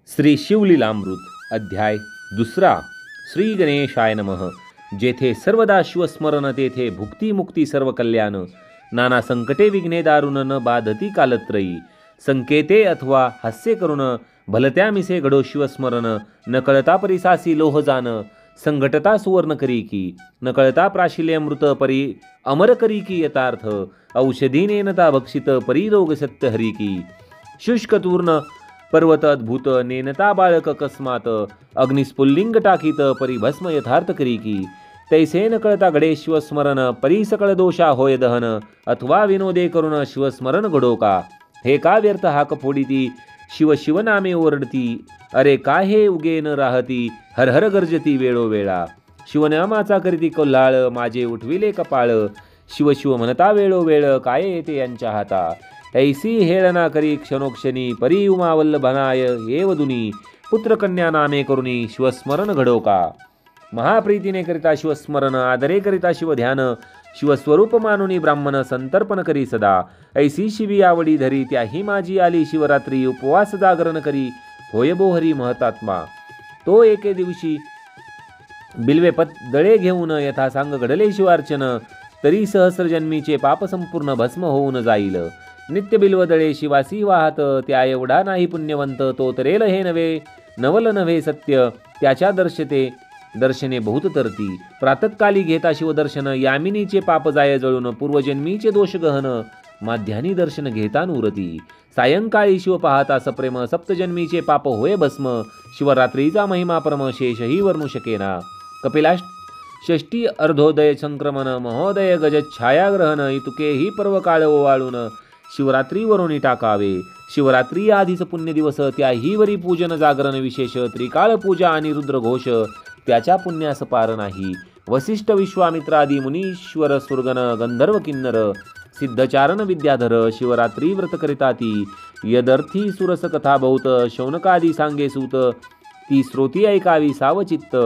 श्री शिवलीलामृत अध्याय दुसरा. श्री गणेशाय नमः. जेथे सर्वदा शिवस्मरण तेथे भुक्ती मुक्ती सर्व कल्याण. नाना संकटे विघ्ने दारुण न बाधती कालत्रयी. संकेते अथवा हास्य करुण भलत्या मिसे घडो शिवस्मरण. न कळता परिसासी लोह जान संघटता सुवर्ण करी की. न कळता प्राशिले अमृत परी अमर करी की यथार्थ. औषधी नेनता भक्षित परी रोग सत्य हरी की. शुष्क तूर्ण पर्वत अद्भुत नेनता बाळक अकस्मात. अग्निस्फुल्लिंग टाकीत परिभस्म यथार्थ करी की. तैसे न कळता घडे शिवस्मरण परी सकळ दोषा होय दहन. अथवा विनोदे करून शिवस्मरण घडो का. हे का व्यर्थ हाक फोडिती शिव शिव नामे ओरडती. अरे का हे उगे न राहती हर हर गर्जती वेळोवेळा. शिवनामाचा करीती कोल्हाळ माझे उठविले कपाळ. शिव शिव म्हणता वेळोवेळ काय येते यांच्या हाता. ऐसी हेळना करी क्षणोक्षणी परी उमावल्लभनाय एवदुनी. पुत्रकन्या नामे करुणी शिवस्मरण घडो का. महाप्रीतीने करिता शिवस्मरण आदरे करिता शिवध्यान. शिवस्वरूप मानुनी ब्राह्मण संतर्पण करी सदा. ऐसी शिवी आवडी धरी त्याही माझी आली शिवरात्री. उपवास जागरण करी होय बोहरी महतात्मा. तो एके दिवशी बिल्वे दळे घेऊन यथा सांग घडले शिवार्चन. तरी सहस्रजन्मीचे पाप संपूर्ण भस्म होऊन जाईल. नित्य बिल्वदळे शिवासी वाहत त्या एवढा नाही पुण्यवंत. तो तरेल हे नवे नवल नव्हे सत्य त्याच्या दर्शने बहुत तरती. प्रातत्काली घेता शिवदर्शन यामिनीचे पाप जाय जळून. पूर्वजन्मीचे दोष गहन माध्यानी दर्शन घेता नुरती. सायंकाळी शिव पाहता सप्रेम सप्तजन्मीचे पाप होय भस्म. शिवरात्रीचा महिमा परम शेषही वर्णू शकेना. षष्टी अर्धोदय संक्रमण महोदय गज छायाग्रहण. इतुके ही पर्व काळ ओवाळून शिवरात्रीवरून टाकावे. शिवरात्री आधीच पुण्य दिवस त्याही वरी पूजन जागरण विशेष. त्रिकाळ पूजा आणि रुद्रघोष त्याच्या पुण्यास पार नाही. वसिष्ठ विश्वामित्रादी मुनीश्वर सुरगण गंधर्व किन्नर सिद्धचारण विद्याधर शिवरात्री व्रत करिताती. यदर्थी सुरस कथा बहुत शौनकादी सांगे सूत. ती श्रोती ऐकावी सावचित्त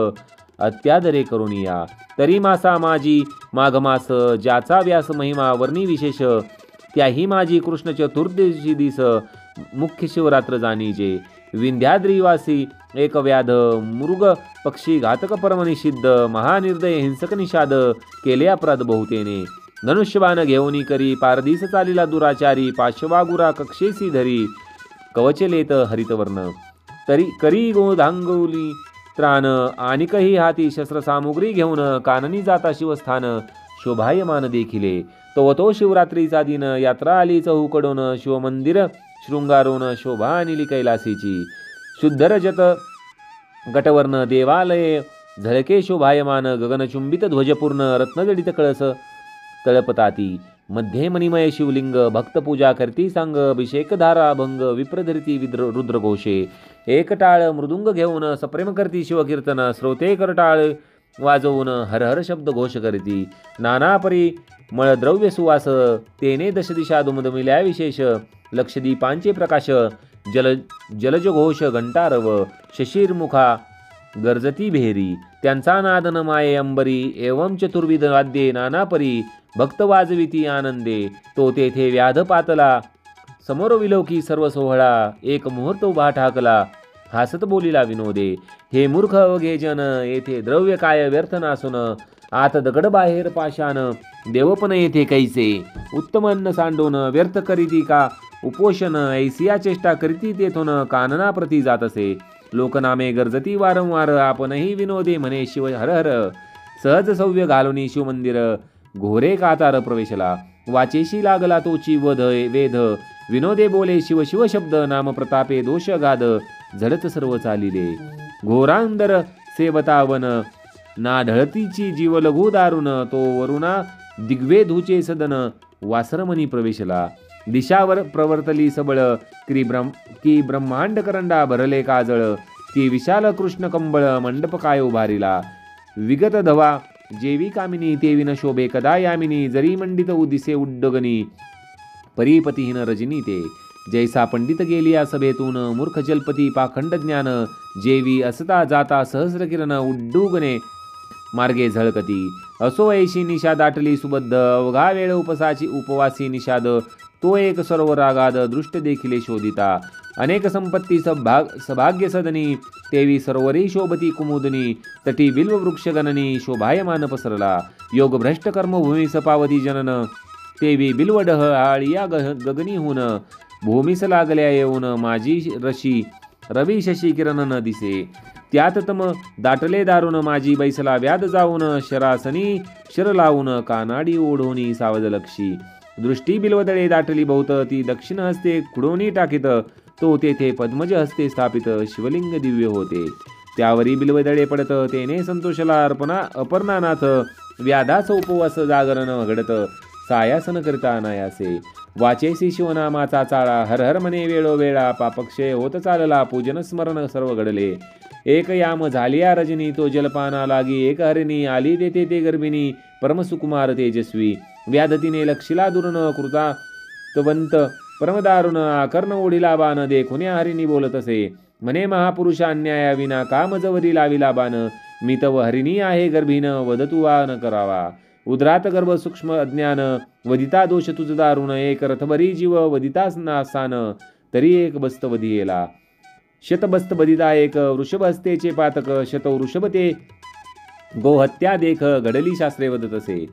अत्यादरे करुणिया. तरी मासा माझी माघमास ज्याचा व्यास महिमा वर्णी विशेष. त्याही माझी कृष्ण चतुर्दशी दिस मुख्य शिवरात्र जाणीजे. विंध्याद्रीवासी एक व्याध मृग पक्षी घातक परम निषिद्ध. महानिर्दय हिंसक निषाद केले अपराध बहुतेने. धनुष्यबाण घेऊनी करी पारदीस चालिला दुराचारी. पाशवागुरा कक्षेसी धरी कवचलेत हरितवर्ण. तरी करी गोधांगुली त्राण आणिकही हाती शस्त्रसामुग्री घेऊन. काननी जाता शिवस्थान शोभायमान देखिले. तो शिवरात्रीचा दिन यात्रा आली चहूकडून. शिवमंदिर शृंगारून शोभा आणली कैलासीची. शुद्ध रजत गटवर्ण देवालये झळके शोभायमान. गगनचुंबित ध्वजपूर्ण रत्नजडित कळस तळपताती. मध्ये मणिमय शिवलिंग भक्तपूजा करती सांग. अभिषेकधारा भंग विप्रधरिती रुद्रघोषे. एकटाळ मृदुंग घेऊन सप्रेम करती शिवकीर्तन. श्रोते करटाळ वाजवून हर हर शब्द घोष करती. नाना परी मळद्रव्य सुवास तेने दशदिशा दुमदुमिल्या विशेष. लक्षदीपांचे प्रकाश जलज घोष घंटारव. शशीर्मुखा गर्जती भेरी त्यांचा नादन माये अंबरी. एवं चतुर्विध वाद्ये नाना परी भक्त वाजविती आनंदे. तो तेथे व्याध पातला समोर विलोकी सर्व सोहळा. एक मुहूर्त उभा ठाकला हासत बोलिला विनोदे. हे मूर्ख अवघे जन येथे द्रव्य काय व्यर्थ नासून. आत दगड बाहेर पाषाण देवपण येथे कैसे. उत्तम अन्न सांडून व्यर्थ करीती का उपोषण. ऐसिया चेष्टा करीती तेथून कानना प्रती जात असे. लोकनामे गर्जती वारंवार आपणही विनोदे म्हणे शिव हर हर. सहज सव्य घालुनी शिवमंदिर घोरे कातार प्रवेशला. वाचेशी लागला तोची वेध. विनोदे बोले शिव शिव शब्द नाम प्रतापे दोष गाद. झडत सर्व चालिले घोरांदर सेवतावन. ना ढळतीची जीव लघु दारुण. तो वरुणा दिग्वेधूचे सदन वासरमणी प्रवेशला. दिशावर प्रवर्तली सबळ की ब्रह्मांड करंडा भरले काजळ. ती विशाल कृष्ण कंबळ मंडप काय उभारिला. विगत धवा जेवी कामिनी ते विन शोभे कदा यामिनी. जरी मंडित उदिसे उड्डगनी परीपतीहीन रजनी ते. जैसा पंडित गेली या सभेतून मूर्ख जलपती पाखंड ज्ञान. जेवी असता जाता सहस्र किरण उड्डुगणे मार्गे झळकती. असो ऐशी निषा दाटली सुबद्ध. अवघा वेळ उपवासी निषाद तो एक सरोवर आगाध दृष्ट देखिले शोधिता अनेक संपत्ती सभाग्य सदनी तेवी सरोवरी शोभती कुमुदनी तटी बिल्व वृक्षगणनी शोभायमान पसरला योग भ्रष्ट कर्मभूमी सपावती जनन तेवी बिल्वडह आळिया गगनीहून भूमीस लागल्या येऊन माझी रशी रवी शशी किरण न दिसे त्यात तम दाटले दारुण माझी बैसला व्याध जाऊन शरासनी शर लावून कानाडी ओढोनी सावध लक्षी दृष्टी बिल्वदळे दाटली बहुत ती दक्षिण हस्ते खुडोनी टाकीत तो तेथे पद्मज हस्ते स्थापित शिवलिंग दिव्य होते त्यावरी बिल्वदळे पडत तेने संतोषला अपर्णानाथ व्याधाच उपवास जागरण घडत सायासन करता अनायासे वाचेसी शिवनामाचा चाळा हर हर मने वेळोवेळा पापक्षय होत चालला पूजन स्मरण सर्व घडले एक याम झालिया रजनी तो जलपाना लागी एक हरिणी आली देते ते गर्भिणी परमसुकुमार तेजस्वी व्याधतीने लक्षिला दुर्न कृता तवंत परमदारुण आकर्ण ओढिला बाण देखुन्या हरिणी बोलत असे म्हणे महापुरुषा अन्याया विना काम जवरी लाविला बाण मी तव हरिणी आहे गर्भीन वदतु वा न करावा उदरात गर्भ सूक्ष्म अज्ञान वदिता दोष तुझ दारुण एक रथभरी जीव वदितास नासान तरी एक बस्त वधियेला शतबस्त बदिता एक वृषभ हस्तेचे पातक शत वृषभ ते गोहत्या देख घडली शास्त्रे वदत असे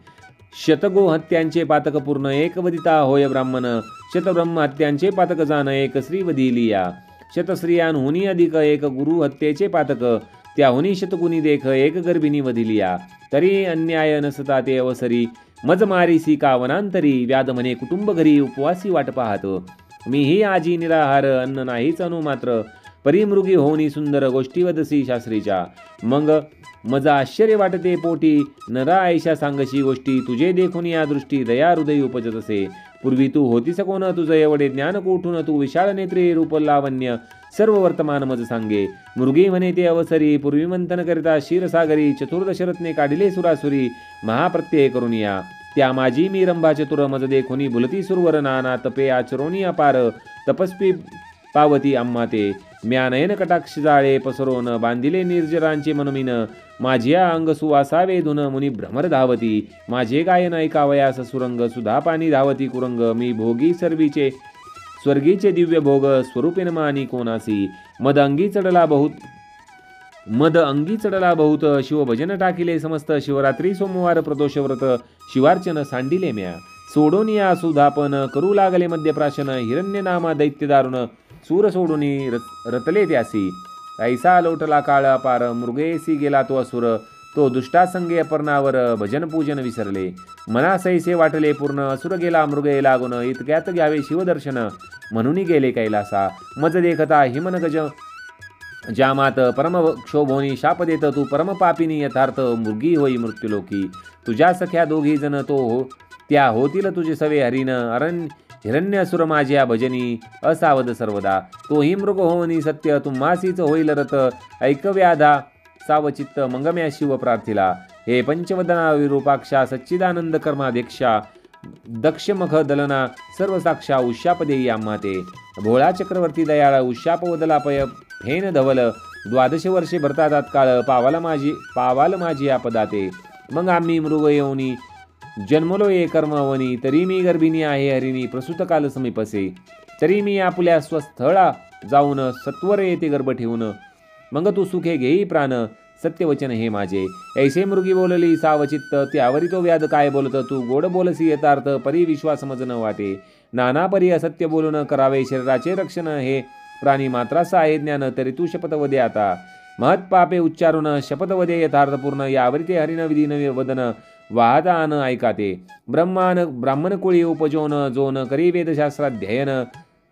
शतगो हत्यांचे पातक पूर्ण एक वदिता होय ब्राह्मण शतब्रह्म हत्यांचे पातक जाण एक श्री वदिलिया शतस्त्रियांहुनी अधिक एक गुरु हत्येचे पातक त्याहुनी शतगुणी देख एक गर्भिणी वधिलिया तरी अन्याय नसता ते अवसरी मज मारीसी का वनांतरी व्याध म्हणे कुटुंब घरी उपवासी वाट पाहतो मीही आजी निराहार अन्न नाहीच अनु मात्र परिमृगी होनी सुंदर गोष्टी वदसी शास्त्रीच्या मग मजा आश्चर्य वाटते पोटी नरा आयशा सांगशी गोष्टी तुझे देखून या दृष्टी दया हृदय उपजत असे पूर्वी तू होतीस कोण तुझं एवढे ज्ञान कोठून तू विशाळ नेत्रे रूप लावण्य सर्व वर्तमान मज सांगे मृगी म्हणे ते अवसरी पूर्वी मंथन करिता क्षीरसागरी चतुर्दश रत्ने काढिले सुरासुरी महाप्रत्यय करून या त्या माझी मी रंभा चतुर मज देखुनी भुलती सुरवर नाना तपे आचरोनी अपार तपस्वी पावती आम्हा ते म्या नयन कटाक्ष जाळे पसरोन बांधिले निर्जरांचे मनमिन माझ्या अंग सुवासावे धुन मुनी भ्रमर धावती माझे गायन ऐकावयास सुरंग सुधा पाणी धावती कुरंग मी भोगी सर्वीचे स्वर्गीचे दिव्य भोग स्वरूपेन मानी कोणासी मद अंगी चढला बहुत शिवभजन टाकिले समस्त शिवरात्री सोमवार प्रदोष व्रत शिवार्चन सांडिले म्या सोडून या सुधापन करू लागले मध्यप्राशन हिरण्य नामा दैत्य दारुण सूर सोडूनी रतले त्यासी ऐसा लोटला काळ पार मृगेसी गेला तो असुर तो दुष्टासंगे अपर्णावर भजन पूजन विसरले मनासैसे वाटले पूर्ण असुर गेला मृगे लागून इतक्यात घ्यावे शिवदर्शन म्हणून गेले कैलासा मज देखता हिमनगज जामात परम क्षोभोनी शाप देत तू परम पापिनी यथार्थ मृगी होई मृत्युलोकी तुझ्या सख्या दोघी जण तो हो त्या होतील तुझे सवे हरिण हिरण्य असुर माझ्या भजनी असावध सर्वदा तोही मृग होवनी सत्य तुम्हासीच होईल रत ऐकव्याधा सावचित्त मंगम्या शिव प्रार्थिला हे पंचवदना विरूपाक्षा सच्चिदानंद कर्माध्यक्षा दक्षमख दलना सर्व साक्षा उशापदेई आम्हा ते भोळा चक्रवर्ती दयाळ उशापवदला पय फेन धवल 12 वर्षे भरता तात्काळ पावाल माझी आपदाते मग आम्ही मृग येऊनी जन्मलो ये कर्मवनी तरी मी गर्भिणी आहे हरिणी प्रसूत काल समीपसे तरी मी आपुल्या स्वस्थळा जाऊन सत्वर येते गर्भ ठेवून मग तू सुखे घेई प्राण सत्यवचन हे माझे ऐसे मृगी बोलली सावचित्त त्यावरी तो व्याध काय बोलत तू गोड बोलसी यथार्थ परी विश्वास मज न वाटे नाना परी असत्य बोलून करावे शरीराचे रक्षण हे प्राणी मात्रास आहे ज्ञान तरी तू शपथ वदे आता महत पापे उच्चारून शपथ वदे यथार्थपूर्ण यावरी ते हरिण विधीन वदन वाहता आन ऐकाते ब्राह्मण कुळी उपजोन जोन करी वेदशास्त्राध्ययन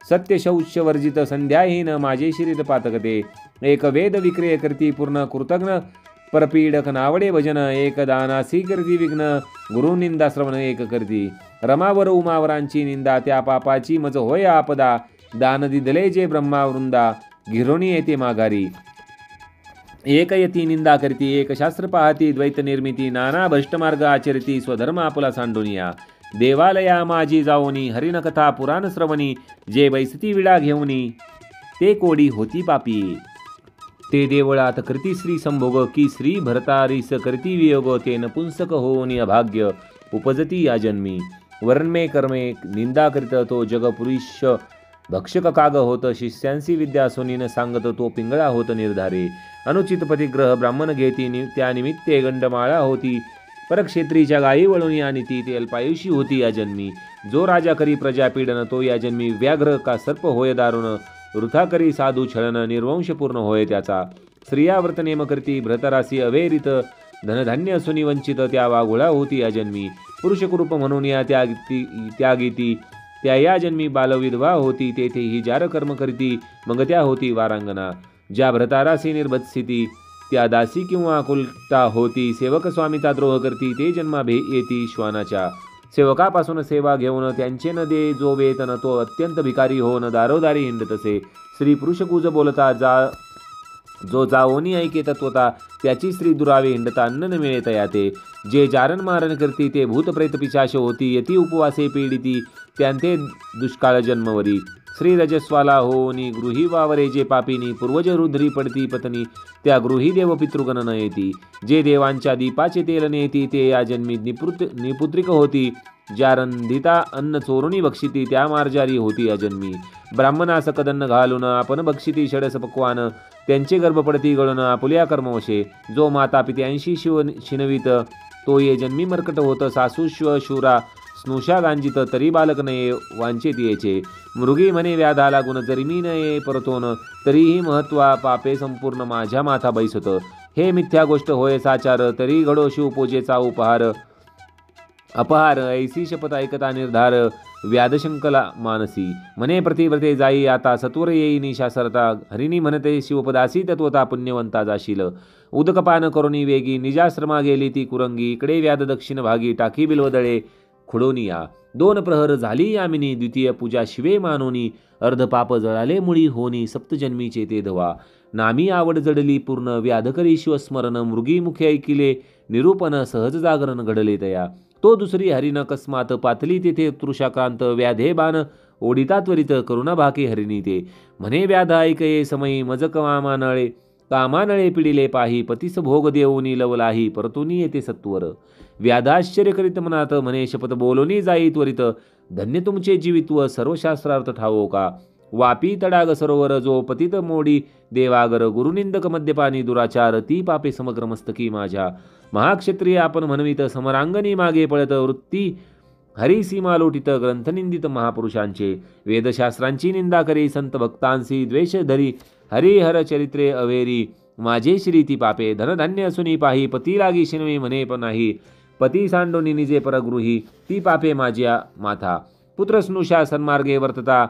सत्य शौच वर्जित संध्याहीन माझे शिरीत पातकते एक वेद विक्रिय करती पूर्ण कृतज्ञ परपीडक नावडे भजन एक दानासी करती विघ्न गुरु निंदा श्रवण एक करती रमावर उमावरांची निंदा त्या पापाची मज होय आपदा दान दिदले जे ब्रह्मावृंदा घिरोणी येते माघारी एक यती निंदा करती एक शास्त्र पाहती द्वैत निर्मिती नाना भ्रष्टमार्ग आचरती स्वधर्म आपुला सांडोनिया देवालया माझी जाऊनी हरिण कथा पुराण श्रवणी जे बैसती विडा घेऊनी ते कोडी होती पापी ते देवळात करती श्री संभोग की श्री भरतारीस करती वियोग ते नपुंसक होऊनी अभाग्य उपजती या जन्मी वर्णमे कर्मे निंदा करीत तो जगपुरुष भक्षक काग होत, शिष्यांसी विद्या सोनीन सांगत तो पिंगळा होत निर्धारे. अनुचित पतिग्रह ब्राह्मण घेती त्या निमित्ते गंडमाळा होती. परक्षेत्रीच्या गायी वळून आणि ती अल्पायुषी होती या जन्मी. जो राजा करी प्रजा पीडन तो या जन्मी व्याघ्र का सर्प होय दारुण. वृथा करी साधू छळन निर्वंश पूर्ण होय त्याचा. स्त्रिया व्रतनेम करती भ्रतरासी अवेरित. धनधान्य असून वंचित त्या वाघोळा होती या जन्मी. पुरुषकुरूप म्हणून या त्यागीती त्या या जन्मी बालविधवा होती. तेथे ही जार कर्म करीती मग त्या होती वारांगना. ज्या भ्रतारासी निर्भत्सिती त्या दासी किंवा कुलटा होती. सेवक स्वामीचा द्रोह करती ते जन्मा येती श्वानाच्या. सेवकापासून सेवा घेऊन त्यांचे न दे जो वेतन तो अत्यंत भिकारी होऊन दारोदारी हिंडत असे. स्त्री पुरुषकुज बोलता जो जाओनी ऐके तत्वता त्याची स्त्री दुरावे हिंडता अन्न न मिळे तयाते. जे जारण मारण करती ते भूत प्रेत पिशाच होती. यती उपवासे पीडिती त्यांते दुष्काळ जन्मवरी. श्री रजस्वाला होनी गृही वावरे जे पापिनी. पूर्वज रुद्री पडती पत्नी त्या गृही देव पितृगण न येती. जे देवांच्या दीपाचे तेल नेती ते या जन्मी निपुत्रिक होती. ज्या रंधिता अन्न चोरुणी बक्षिती त्या मार्जारी होती या जन्मी. ब्राह्मणास कदन्न घालून आपण बक्षिती षडस पक्वान. त्यांचे गर्भ पडती गळून आपुल्या कर्मवशे. जो माता पित्यांशी शिनवित तो ये जन्मी मर्कट होत. सासूश्व शूरा स्नुषा गांजित तरी बालक नये वांचेत याचे. मृगी म्हणे व्याधा लागून जरी मी नये परतोन. तरीही महत्वा पापे संपूर्ण माझ्या माथा बैसत. हे मिथ्या गोष्ट होय साचार तरी घडो शिवपूजेचा अपहार. ऐसी शपथ ऐकता निर्धार व्याधशंकला मानसी. म्हणे प्रतिव्रते जाई आता सत्वर येई निशासरता. हरिणी म्हणते शिवपदासी तत्वता पुण्यवंता जाशील. उदकपान करुणी वेगी निजाश्रमा गेली ती कुरंगी. इकडे व्याध दक्षिण भागी टाकी बिलवदळे खुडोनिया. 2 प्रहर झाली यामिनी द्वितीय पूजा शिवे मानोनी. अर्धपाप जळाले मुळी होनी सप्तजन्मीचे ते धवा. नामी आवड जडली पूर्ण व्याधकरी शिवस्मरण. मृगी मुखे ऐकिले निरूपण सहज जागरण घडले तया. तो दुसरी हरिण अकस्मात पातली तेथे तृषाक्रांत. व्याधे बाण ओढिता त्वरित करुणा भाके हरिणी ते. म्हणे व्याध ऐकये समयी मज कामानळे पिडिले पाही. पतीस भोग देऊनी लवलाही परतुनी येते सत्वर. व्याधाश्चर्य करीत मनात म्हणे शपथ बोलोनी जाई त्वरित. धन्य तुमचे जीवित्व सर्वशास्त्रार्थ ठावो का. वापी तडाग सरोवर जो पतित मोडी देवागर. गुरुनिंदक मद्यपानी दुराचार ती पापे समग्र मस्तकी माझ्या. महाक्षत्रिय आपण म्हणवित समरांगणी मागे पळत. वृत्ती हरी सीमा लोटित ग्रंथनिंदित महापुरुषांचे. वेदशास्त्रांची निंदा करी संत भक्तांसी द्वेष धरी. हरिहर चरित्रे अवेरी माझे श्री ती पापे. धनधान्य असूनी पाही पती लागी शिनवी म्हणे पण नाही. पती सांडोनी निजे परगृही ती पापे माझ्या माथा. पुत्र स्नुषा सन्मार्गे वर्तता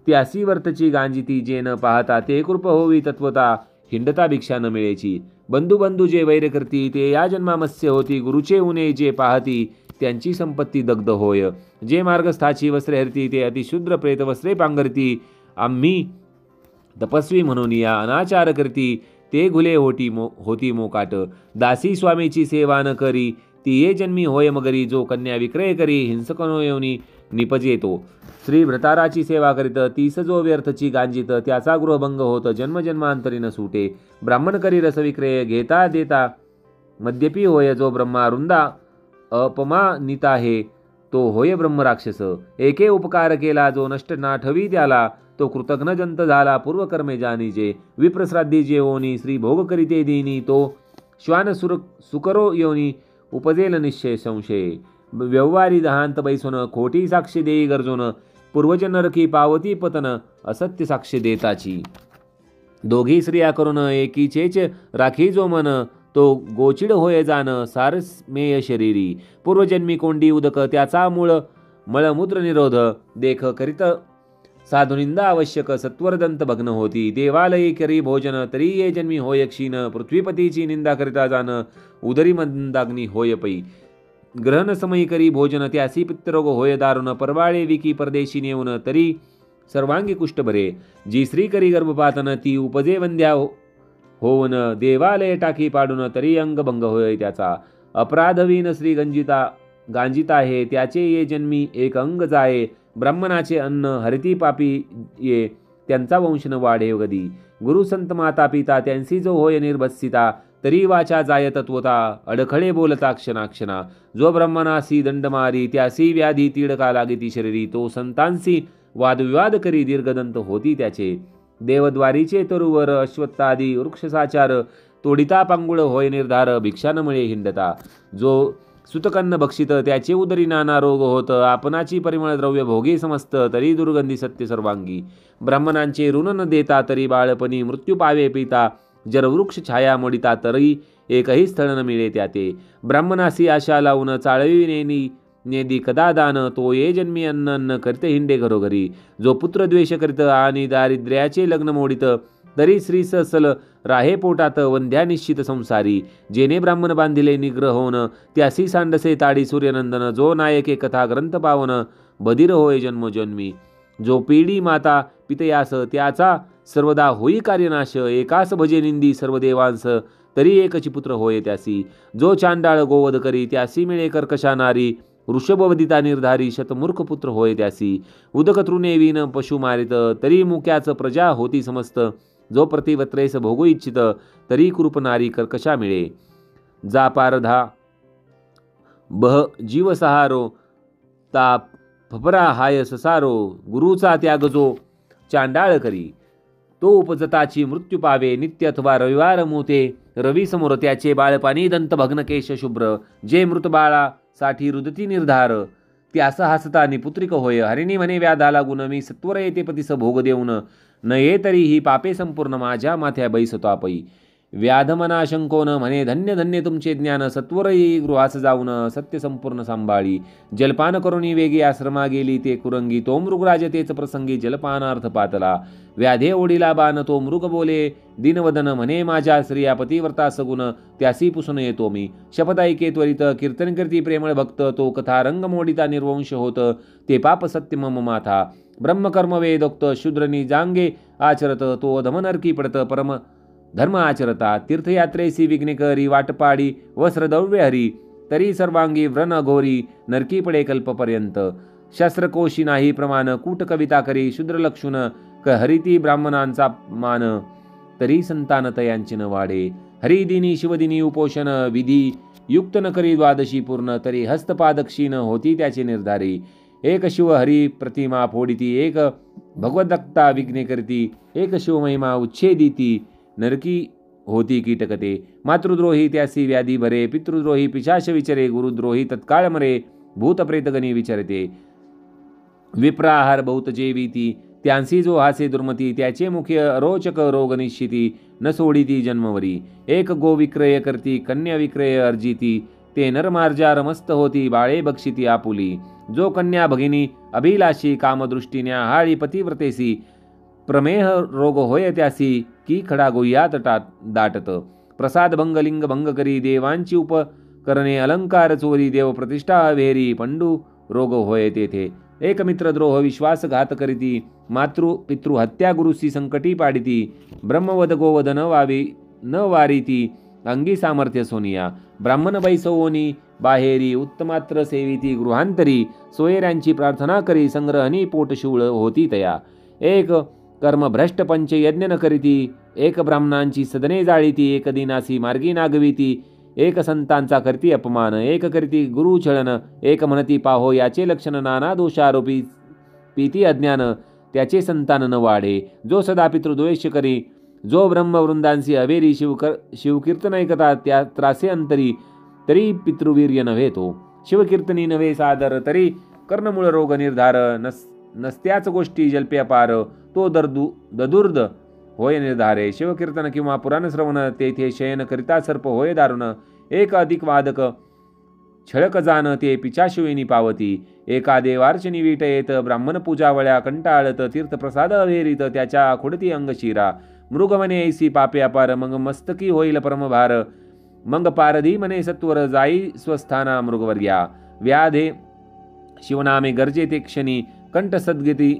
त्यासी वर्तची गांजिती. जे न पाहता ते कृप होवी तत्वता. हिंडता भिक्षा न मिळेची. बंधू जे वैर करती ते या जन्मा मत्स्य होती. गुरुचे उणे जे पाहती त्यांची संपत्ती दग्ध होय. जे मार्गस्थाची वस्त्रे हरती ते अतिशूद्र प्रेत वस्त्रे पांघरती. आम्ही तपस्वी म्हणून या अनाचार करती ते घुले होती मोकाट. दासी स्वामीची सेवा न करी ती ये जन्मी होय मगरी. जो कन्या विक्रय करी हिंसकनो येऊनी निपजेतो. श्री भ्रताराची सेवा करीत तीस जो व्यर्थची गांजित. त्याचा गृहभंग होत जन्मजन्मांतरी न सुटे. ब्राह्मण करी रसविक्रय घेता देता मद्यपी होय. जो ब्रह्मा रुंदा अपमानित आहे तो होय ब्रह्मराक्षस. एके उपकार केला जो नष्ट नाठवी त्याला. तो कृतघ्न जंत झाला पूर्वकर्मे जाणीजे. विप्रश्राद्धी जे ओनी श्री भोग करीते दिनी. तो श्वान सुकरो योनी उपजेल निश्चय संशय. व्यवहारी दहांत बैसून खोटी साक्षी देई गरजून. पूर्वज नरकी पावती पतन असत्य साक्ष देताची. दोघी स्त्रिया करून एकीचेच राखी जो मन. तो गोचिड होय जाण सारस्मेय शरीरी. पूर्वजन्मी कोंडी उदक त्याचा मूळ मळमूत्र निरोध. देख करीत साधुनिंदा आवश्यक सत्वरदंत भग्न होती. देवालयी करी भोजन तरी ये जन्मी होय क्षीण. पृथ्वीपतीची निंदा करिता जाण उदरी मंदाग्नी होय पै. ग्रहण समयी करी भोजन त्यासी पित्तरोग होय दारुण. परवाळे विकी परदेशी नेऊन तरी सर्वांगी कुष्ठ बरे. जी स्त्री करी गर्भपातन ती उपजे वंद्या होऊन. देवालय टाकी पाडून तरी अंगभंग होय त्याचा. अपराधवीन श्री गांजिता आहे त्याचे ये जन्मी एक अंग जाये. ब्राह्मणाचे अन्न हरिती पापी ये त्यांचा वंश न वाढे गदी. गुरु संत माता पिता त्यांसी जो होय निर्भत्सिता. तरी वाचा जाय तत्वता, अडखळे बोलता क्षणाक्षणा. जो ब्रह्मणासी दंड मारी, त्यासी व्याधी तीडका लागिती शरीरी. तो संतांसी वादविवाद करी, दीर्घदंत होती त्याचे. देवद्वारीचे तरुवर, अश्वत्थादी वृक्षसाचार, तोडिता पांगुळ होय निर्धार, भिक्षा न मिळे हिंडता. जो सुतकन्न भक्षित, त्याचे उदरी नाना रोग होत. आपणाची परिमळ द्रव्य भोगी समस्त, तरी दुर्गंधी सत्य सर्वांगी. ब्राह्मणांचे ऋण न देता, तरी बाळपणी मृत्यू पावे पिता. जर वृक्ष छाया मोडिता, तरी एकही स्थळ न मिळे त्याते. ब्राह्मणासी आशा लावून, चाळवी नेदी कदा दान. तो ये जन्मी अन्न अन्न करते हिंडे घरोघरी. जो पुत्र द्वेष करीत, आणि दारिद्र्याचे लग्न मोडित, तरी श्री ससल राहे पोटात. वंध्या निश्चित संसारी, जेने ब्राह्मण बांधिले निग्रह होन. त्यासी सांडसे ताडी सूर्यनंदन. जो नायके कथा ग्रंथ पावन, बधीर होय जन्मोजन्मी. जो पिढी माता पितयास, त्याचा सर्वदा होई कार्यनाश. एकास भजे निंदी सर्व देवांस, तरी एकची पुत्र होय त्यासी. जो चांडाळ गोवध करी, त्यासी मिळे कर्कशा नारी. वृषभवदिता निर्धारी, शतमूर्ख पुत्र होय त्यासी. उदक तृणे विन पशु मारित, तरी मुक्याच प्रजा होती समस्त. जो प्रतिवत्रेस भोगू इच्छित, तरी कृप नारी कर्कशा मिळे. जा पारधा बह जीव सहारो, ता फपरा हाय ससारो. गुरुचा त्याग जो चांडाळ करी, तो उपजताची मृत्यू पावे. नित्य अथवा रविवार मोते, रवी समोर त्याचे बाळपाणी. दंत भग्न केश शुभ्र, जे मृत बाळासाठी रुदती निर्धार. त्यास हसता निपुत्रिक होय. हरिणी म्हणे व्याधा लागून, मी सत्वर येते पतीस भोग देऊन. न ये तरी ही पापे संपूर्ण, माझ्या माथ्या बैसतापई. व्याध मना शंकोन, म्हणे धन्य धन्य तुमचे ज्ञान. सत्वर येई गृहास जाऊन, सत्य संपूर्ण सांभाळी. जलपान करुणी वेगी आश्रमा गेली ते कुरंगी. तो मृगराज तेच प्रसंगी, जलपानार्थ पातला. व्याधे ओढीला बाण, तो मृग बोले दिनवदन. म्हणे माझ्या स्त्रिया पतिव्रता सगुण, त्यासी पुसून येतो मी. शपथ ऐके त्वरित, कीर्तन कीर्ती प्रेमळ भक्त. तो कथा रंग मोडिता निर्वंश होत, ते पाप सत्य मम माथा. ब्रह्मकर्म वेदोक्त, शूद्रनी जांगे आचरत. तो धमनरकी पडत, परम धर्म आचरता. तीर्थयात्रेसी विघ्ने करी, वाटपाडी वस्त्रदव्य हरी. तरी सर्वांगी व्रण घोरी, नरकी पडे कल्पपर्यंत. शस्त्रकोशी नाही प्रमाण, कूट कविता करी. शूद्रलक्षुण हरिती ब्राह्मणांचा मान, तरी संतान तयांची न वाढे. हरिदिनी शिवदिनी उपोषण, विधी युक्त न करी द्वादशी पूर्ण. तरी हस्तपाद क्षीण होती त्याचे निर्धारी. एक शिव हरी प्रतिमा फोडिती, एक भगवदत्ता विघ्ने करती. एक शिवमहिमा उच्छेदिती, नरकी होती कीटकते. मातृद्रोही त्यासी व्याधी भरे, पितृद्रोही पिशाच विचरे. गुरुद्रोही तत्काळ मरे, भूतप्रेतगणी विचरते. विप्राहार बहुत जेविती, त्यांसी जो हासे दुर्मती. त्याचे मुख्य रोचक रोग निश्चिती, न सोडिती जन्मवरी. एक गो विक्रय करती, कन्या विक्रय अर्जिती. ते नरमार्जार मस्त होती, बाळे बक्षिती आपुली. जो कन्या भगिनी अभिलाषी, कामदृष्टीन्या हाळी पतिव्रतेसी. प्रमेह रोग होय त्यासी, की खडा गोह्यात दाटत. प्रसाद भंग लिंग भंग करी, देवांची उपकरणे अलंकार चोरी. देव प्रतिष्ठा अवेरी, पंडू रोग होय तेथे. एक मित्रद्रोह विश्वासघात करीती, मातृ पितृ हत्या गुरुसी संकटी पाडिती. ब्रह्मवद गोवद न वारीती, अंगी सामर्थ्य सोनिया. ब्राह्मण बैसवोनी बाहेरी, उत्तमात्र सेविती गृहांतरी. सोयऱ्यांची प्रार्थना करी, संग्रहणी पोटशूळ होती तया. एक कर्म भ्रष्ट पंच यज्ञ न करीती. एक ब्राह्मणांची सदने जाळीती, एक दिनासी मार्गी नागविती. एक संतांचा करती अपमान, एक करती गुरु छळन. एक म्हणती पाहो याचे लक्षण, नाना दोषारोपी पीती अज्ञान. त्याचे संतान न वाढे, जो सदा पितृद्वेष करी. जो ब्रह्मवृंदांसी अवेरी, शिवकीर्तन ऐकता त्या त्रासे अंतरी. तरी पितृवीर्य नव्हे तो, शिवकीर्तनी नव्हे सादर. तरी कर्णमूळ रोग निर्धार, नसत्याच गोष्टी जल्पे अपार. तो ददुर्द होय निर्धारे. शिवकीर्तन किंवा पुराण श्रवण, तेथे शयन करिता सर्प होय दारुण. एक अधिक वादक छळक जाण, ते पिचाशिवेनी पावती. एका देवार्चनी वीट येत, ब्राह्मण पूजावळ्या कंटाळत. तीर्थप्रसाद अवेरीत, त्याच्या खुडती अंग शिरा. मृग म्हणे ऐसी पापे अपार, मग मस्तकी होईल परमभार. मग पारधी म्हणे सत्वर, जाई स्वस्थाना मृगवर्या. व्याधे शिवनामे गरजे ते क्षणी, कंठ सद्गती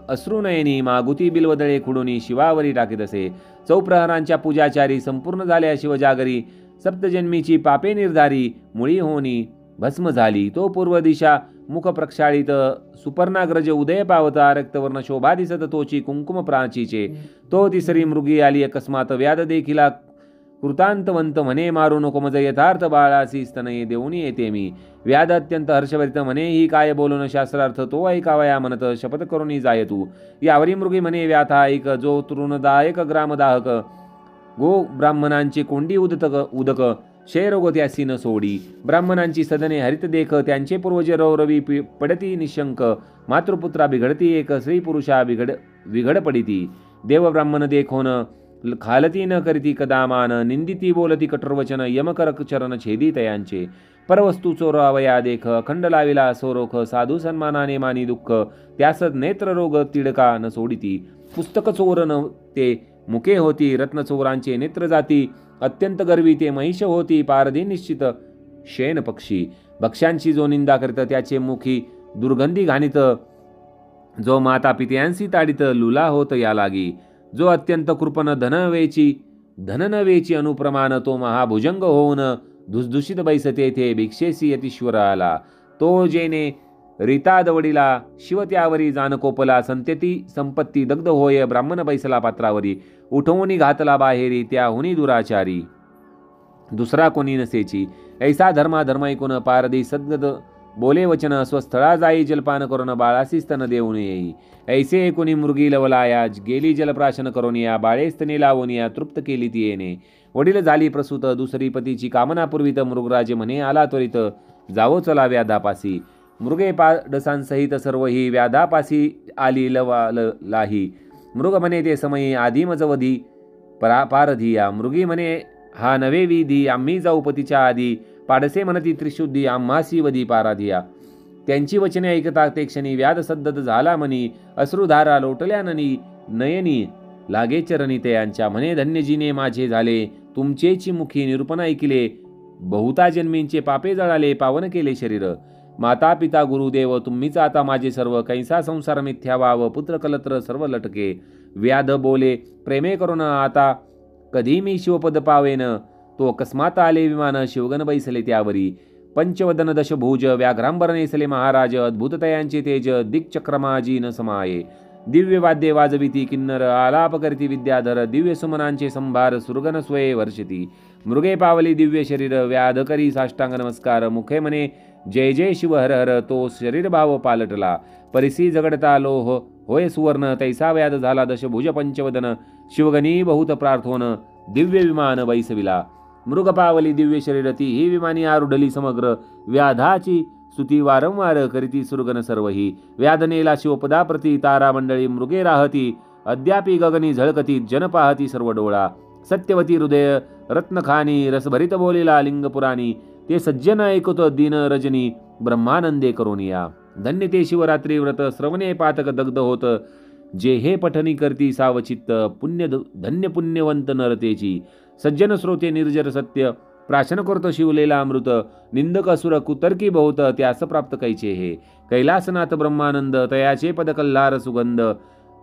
अश्रुनयनी. मागुती बिलवदळे खुडुनी, शिवावरी टाकीत असे. चौप्रहरांच्या पूजाचारी, संपूर्ण झाल्या शिवजागरी. सप्तजन्मीची पापे निर्धारी, मुळी होनी भस्म झाली. तो पूर्व दिशा मुख प्रक्षाळित, सुपर्णाग्रज उदय पावता. रक्तवर्ण शोभा दिसत तोची, कुंकुम प्राचीचे. तो तिसरी मृगी आली अकस्मात, व्याध देखिला कृतांतवंत म्हणे मारू नको मज यथार्थ बाळासी स्तनये देऊन येते मी. व्याध अत्यंत हर्षभरित म्हणे ही काय बोलून शास्त्रार्थ तो ऐकावया म्हणत शपथ करून जाय तू. यावरी मृगी म्हणे व्याथा ऐक जो तृणदायक ग्रामदाहक गो ब्राह्मणांची कोंडी उदक क्षयरोग त्यासी न सोडी. ब्राह्मणांची सदने हरित देख त्यांचे पूर्वज रौरवी पडती निशंक. मातृपुत्रा बिघडती एक स्त्री पुरुषा बिघड पडिती. देव ब्राह्मण देखोन खालती न करीती कदामान. निंदिती बोलती कठोरवचन यमकरक चरण छेदी तयांचे. परवस्तू चोरावया देख अखंड लाविला सोरोख. साधू सन्मानाने मानी दुःख त्यास नेत्ररोग तिडका न सोडिती. पुस्तक चोर न ते मुके होती रत्न चोरांचे नेत्र जाती. अत्यंत गर्वी ते महिष होती पारधी निश्चित शेन पक्षी. भक्ष्यांची जो निंदा करीत त्याचे मुखी दुर्गंधी घाणीत. जो माता पित्यांसी ताडित लुला होत या लागी. जो अत्यंत कृपण धन न वेची अनुप्रमाण. तो महाभुजंग होऊन धुसधुशीत बैसते थे भिक्षेसी यतीश्वर आला. तो जेने रीतादवडीला शिव त्यावरी जानकोपला. संत्यती संपत्ती दग्ध होय ब्राह्मण बैसला पात्रावरी. उठवून घातला बाहेरी त्याहुनी दुराचारी. दुसरा कोणी नसेची ऐसा धर्म ऐकून पारदी सद्गद बोले वचन. स्वस्थळा जाई जलपान करून बाळासी स्तन देऊन येई. ऐसे कोणी मृगी लवलाया गेली जलप्राशन करून या. बाळे स्तने लावून या तृप्त केली ती येणे. वडील झाली प्रसूत दुसरी पतीची कामना पूर्वित. मृगराज म्हणे आला त्वरित जावो चला व्याधापासी. मृगे पाडसांसहित सर्व ही व्याधापासी आली लाही. मृग म्हणे ते समयी आधी मजवधी पारधिया. मृगी म्हणे हा नवे विधी आम्ही जाऊ पतीच्या आधी. पाडसे म्हणती त्रिशुद्धी आम्हासी वधी पाराधिया. त्यांची वचने ऐकता ते क्षणी व्याध सद्दत झाला मनी. अश्रुधारा लोटल्या नयनी लागे चरणी तयांच्या. म्हणे धन्यजीने माझे झाले तुमचेची मुखी निरूपण ऐकिले. बहुता जन्मींचे पापे जळाले पावन केले शरीर. माता पिता गुरुदेव तुम्हीच आता माझे सर्व. कैसा संसार मिथ्या वाव पुत्र कलत्र सर्व लटके. व्याध बोले प्रेमे करून आता कधी मी शिवपद पावेन. तो अकस्मात आले विमान शिवगण बैसले त्यावरी. पंचवदन दशभुज व्याघ्रांबर नेसले महाराज. अद्भुत तयांचे तेज दिक्चक्रमाजी न समाये. दिव्य वाद्ये वाजविती किन्नर आलाप करती विद्याधर. दिव्य सुमनांचे संभार सुरगन स्वये वर्षती. मृगे पावली दिव्य शरीर व्याध करी साष्टांग नमस्कार. मुखे म्हणे जय जय शिव हर हर. तो शरीर भाव पालटला परिसी जगडता लोह होय सुवर्ण. तैसा व्याध झाला दशभुज पंचवदन. शिवगणी बहुत प्रार्थोन दिव्य विमान बैसविला. मृग पावली दिव्य शरीर ती ही विमानी आरुढली समग्र. व्याधाची स्तुती वारंवार करीती सुरगन सर्वही. व्याधनेला शिवपदाप्रती तारा मंडळी मृगे राहती. अद्यापि गगनी झळकती जन पाहती सर्व डोळा. सत्यवती हृदय रत्नखानी रसभरित बोलेला लिंगपुराणी. ते सज्जन ऐकत दिन रजनी ब्रह्मानंदे करून या. धन्य ते शिवरात्री व्रत श्रवणे पातक दग्ध होत. जे हे पठनी करती सावचित्त धन्य पुण्यवंत नरतेची. सज्जन श्रोते निर्जर सत्य प्राशन करतो शिवलेला अमृत. निंदक असुर कुतर्की बहुत त्यास प्राप्त कैचे हे. कैलासनाथ ब्रह्मानंद तयाचे पद कल्हार सुगंध.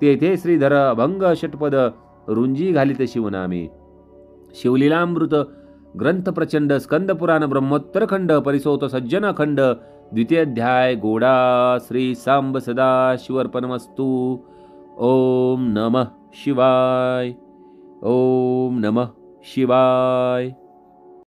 तेथे श्रीधर अभंग षटपद रुंजी घालित शिवनामे. शिवलीलामृत ग्रंथ प्रचंड स्कंद पुराण ब्रह्मोत्तर खंड परिसोत सज्जन अखंड. द्वितीय अध्याय गोडा. श्री सांब सदा शिवर्पणमस्तु. ओम नमः शिवाय. ओम नमः शिवाय.